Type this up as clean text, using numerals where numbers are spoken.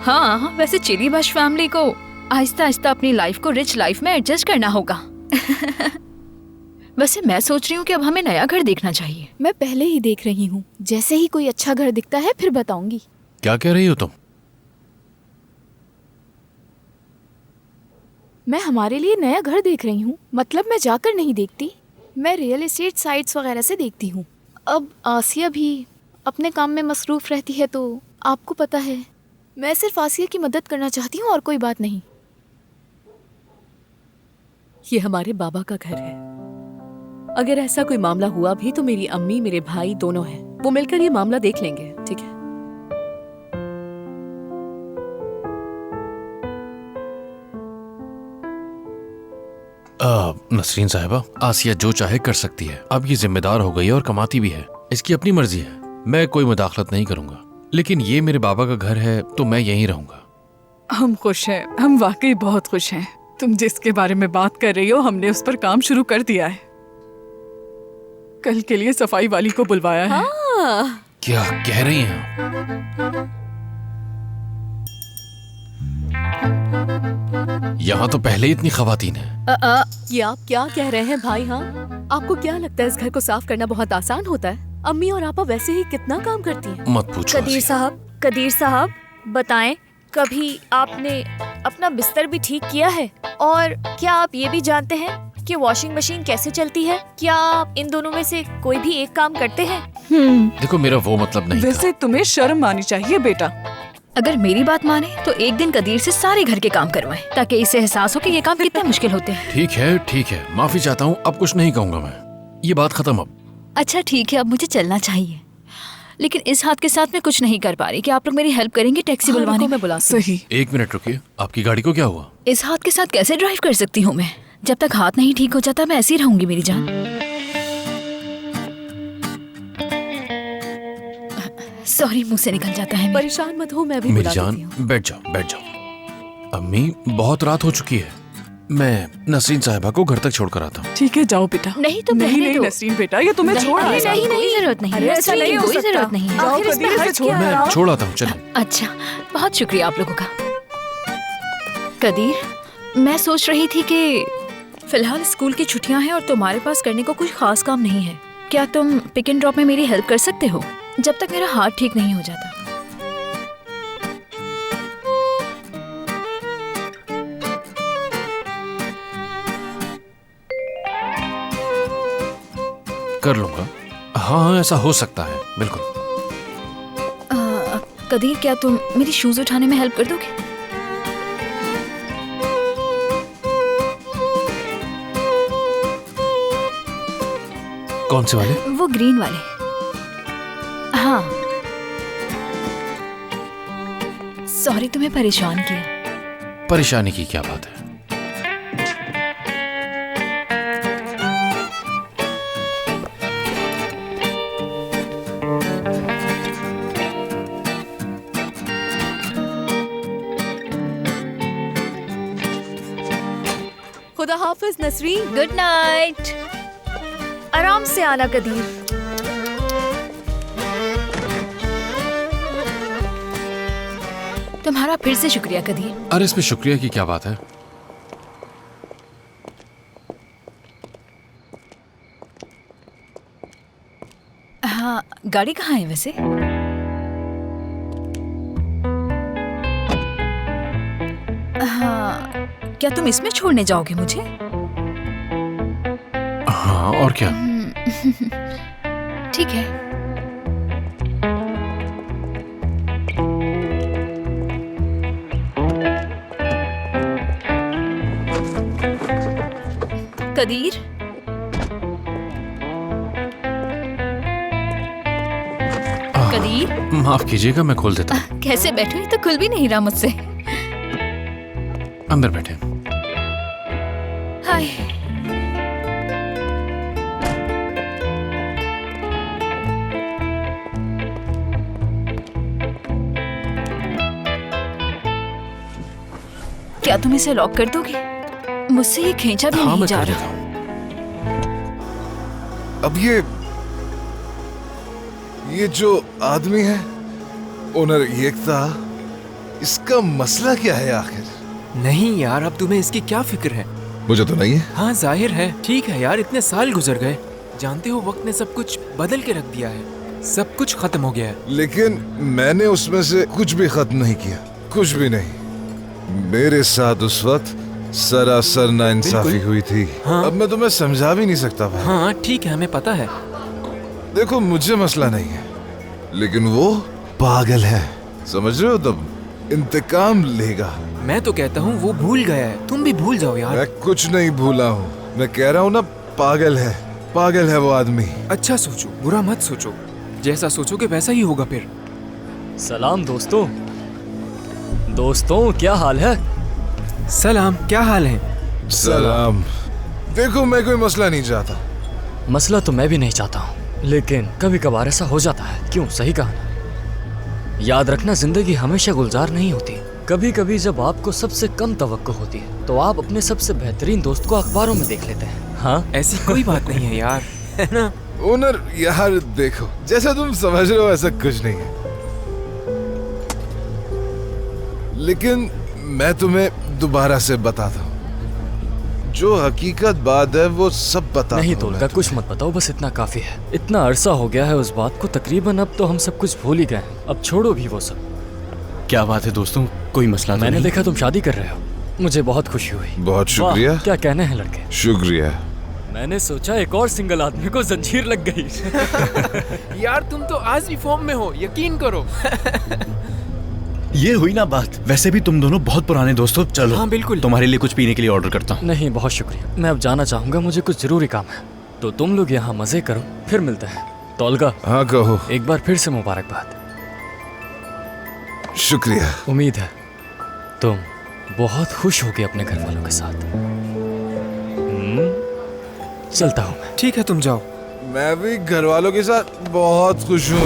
हाँ, वैसे चिली बश फैमिली को आहिस्ता आहिस्ता अपनी लाइफ को रिच लाइफ में एडजस्ट करना होगा। वैसे मैं सोच रही हूँ कि अब हमें नया घर देखना चाहिए। मैं पहले ही देख रही हूँ, जैसे ही कोई अच्छा घर दिखता है फिर बताऊंगी। क्या कह रही हो तुम? मैं हमारे लिए नया घर देख रही हूँ। मतलब मैं जाकर नहीं देखती, मैं रियल एस्टेट साइट्स वगैरह से देखती हूँ। अब आसिया भी अपने काम में मसरूफ रहती है, तो आपको पता है मैं सिर्फ आसिया की मदद करना चाहती हूँ और कोई बात नहीं। ये हमारे बाबा का घर है। अगर ऐसा कोई मामला हुआ भी तो मेरी अम्मी, मेरे भाई दोनों हैं, वो मिलकर ये मामला देख लेंगे, ठीक है? नसरीन साहिबा, आसिया जो चाहे कर सकती है। अब ये जिम्मेदार हो गई है और कमाती भी है, इसकी अपनी मर्जी है। मैं कोई मुदाखलत नहीं करूंगा, लेकिन ये मेरे बाबा का घर है तो मैं यहीं रहूंगा। हम खुश हैं, हम वाकई बहुत खुश हैं। तुम जिसके बारे में बात कर रही हो, हमने उस पर काम शुरू कर दिया है। कल के लिए सफाई वाली को बुलवाया है। क्या कह रही हैं? यहाँ तो पहले ही इतनी खवातीन है। ये आप क्या कह रहे हैं भाई? हाँ, आपको क्या लगता है इस घर को साफ करना बहुत आसान होता है? अम्मी और आपा वैसे ही कितना काम करती हैं। मत पूछो। कदीर साहब बताएं, कभी आपने अपना बिस्तर भी ठीक किया है? और क्या आप ये भी जानते हैं कि वॉशिंग मशीन कैसे चलती है? क्या आप इन दोनों में से कोई भी एक काम करते हैं? देखो, मेरा वो मतलब नहीं था। वैसे तुम्हें शर्म आनी चाहिए बेटा। अगर मेरी बात माने तो एक दिन कदीर से सारे घर के काम करवाएं, ताकि इसे एहसास हो कि ये काम कितने मुश्किल होते हैं। ठीक है, माफी चाहता हूँ, अब कुछ नहीं कहूँगा मैं। ये बात खत्म अब। अच्छा ठीक है, अब मुझे चलना चाहिए, लेकिन इस हाथ के साथ मैं कुछ नहीं कर पा रही। कि आप लोग मेरी हेल्प करेंगे टैक्सी बुलवाने में? बुला सही। 1 मिनट रुकिए, आपकी गाड़ी को क्या हुआ? इस हाथ के साथ कैसे ड्राइव कर सकती हूँ मैं? जब तक हाथ नहीं ठीक हो जाता मैं ऐसी रहूंगी मेरी जान। सॉरी, मुंह से निकल जाता है। परेशान मत हो, मैं भी मेरी बुला जान, देती हूँ। बैठ जाओ। अम्मी, बहुत रात हो चुकी है, मैं नसरीन साहिबा को घर तक छोड़कर आता हूँ। ठीक है, जाओ बेटा। नहीं तो नहीं कहने नहीं दो। नसरीन बेटा, ये तुम्हें छोड़ नहीं, आएगा। नहीं, कोई जरूरत नहीं है। ऐसा नहीं हो कोई सकता। जरूरत नहीं है। जाओ, आखिर इसमें कदीर से हर्ज छोड़। क्या है? मैं छोड़ आता हूँ, चलिए। अच्छा, बहुत शुक्रिया आप लोगों का। कदीर, मैं सोच रही थी कि फिलहाल स्कूल की छुट्टियां हैं और तुम्हारे पास करने को कुछ खास काम नहीं है। क्या तुम पिक एंड ड्रॉप में मेरी हेल्प कर सकते हो जब तक मेरा हाथ ठीक नहीं हो जाता? कर लूंगा। हाँ, ऐसा हो सकता है, बिल्कुल। कदीर, क्या तुम मेरी शूज उठाने में हेल्प कर दोगे? कौन से वाले? वो ग्रीन वाले। हाँ, सॉरी तुम्हें परेशान किया। परेशानी की क्या बात है? खुदा हाफिज नसरीन। Good night. आराम से आना कदीर। तुम्हारा फिर से शुक्रिया कदीर। अरे इसमें शुक्रिया की क्या बात है? हाँ, गाड़ी कहाँ है वैसे? हाँ, क्या तुम इसमें छोड़ने जाओगे मुझे? हाँ, और क्या? ठीक है। कदीर, कदीर, माफ कीजिएगा, मैं खोल देता हूँ। कैसे बैठो? ये तो खुल भी नहीं रहा मुझसे। अंदर बैठे। हाय। क्या तुम इसे लॉक कर दोगे? मुझसे ये खींचा भी हाँ, नहीं मैं जा कर रहा। देता हूँ। अब ये जो आदमी है, ओनर येकता, इसका मसला क्या है आखिर? नहीं यार, अब तुम्हें इसकी क्या फिक्र है? मुझे तो नहीं है। हाँ जाहिर है। ठीक है यार, इतने साल गुजर गए, जानते हो वक्त ने सब कुछ बदल के रख दिया है, सब कुछ खत्म हो गया है। लेकिन मैंने उसमें से कुछ भी खत्म नहीं किया, कुछ भी नहीं। मेरे साथ उस वक्त सरासर नाइंसाफी बिल्कुल। हुई थी। हाँ। अब मैं तुम्हें समझा भी नहीं सकता भाई। हाँ ठीक है, हमें पता है। देखो मुझे मसला नहीं है, लेकिन वो पागल है, समझ रहे हो तुम? इंतकाम लेगा। मैं तो कहता हूँ वो भूल गया है, तुम भी भूल जाओ यार। मैं कुछ नहीं भूला हूँ, मैं कह रहा हूँ ना, पागल है, पागल है वो आदमी। अच्छा सोचो, बुरा मत सोचो, जैसा सोचोगे वैसा ही होगा फिर। सलाम दोस्तों। दोस्तों क्या हाल है? सलाम, क्या हाल है? सलाम। देखो मैं कोई मसला नहीं चाहता। मसला तो मैं भी नहीं चाहता हूँ, लेकिन कभी कभार ऐसा हो जाता है। क्यों? सही कहा ना। याद रखना, जिंदगी हमेशा गुलजार नहीं होती। कभी कभी जब आपको सबसे कम तवक्को होती है तो आप अपने सबसे बेहतरीन दोस्त को अखबारों में देख लेते हैं। हाँ, ऐसी कोई बात नहीं है यार, है ना? ओनर यार देखो, जैसा तुम समझ रहे हो ऐसा कुछ नहीं है, लेकिन मैं तुम्हें दोबारा से बताता हूँ, जो हकीकत बात है वो सब बता नहीं दूँ तोलका, मैं कुछ मत बताओ, बस इतना काफी है। इतना अरसा हो गया है उस बात को, तकरीबन अब तो हम सब कुछ भूल ही गए हैं। अब छोड़ो भी वो सब। क्या बात है दोस्तों, कोई मसला तो मैंने नहीं? देखा तुम शादी कर रहे हो, मुझे बहुत खुशी हुई। बहुत शुक्रिया। वाह, क्या कहने हैं लड़के। शुक्रिया। मैंने सोचा एक और सिंगल आदमी को जंजीर लग गई। यार तुम तो आज भी फॉर्म में हो, यकीन करो। ये हुई ना बात। वैसे भी तुम दोनों बहुत पुराने दोस्त हो। चलो हाँ बिल्कुल। तुम्हारे लिए कुछ पीने के लिए ऑर्डर करता हूँ। नहीं, बहुत शुक्रिया, मैं अब जाना चाहूंगा, मुझे कुछ जरूरी काम है। तो तुम लोग यहाँ मजे करो, फिर मिलते हैं। तोलका, हाँ कहो। एक बार फिर से मुबारकबाद। शुक्रिया। उम्मीद है तुम बहुत खुश होगे अपने घर वालों के साथ। चलता हूँ मैं। ठीक है, तुम जाओ। मैं भी घर वालों के साथ बहुत खुश हूँ।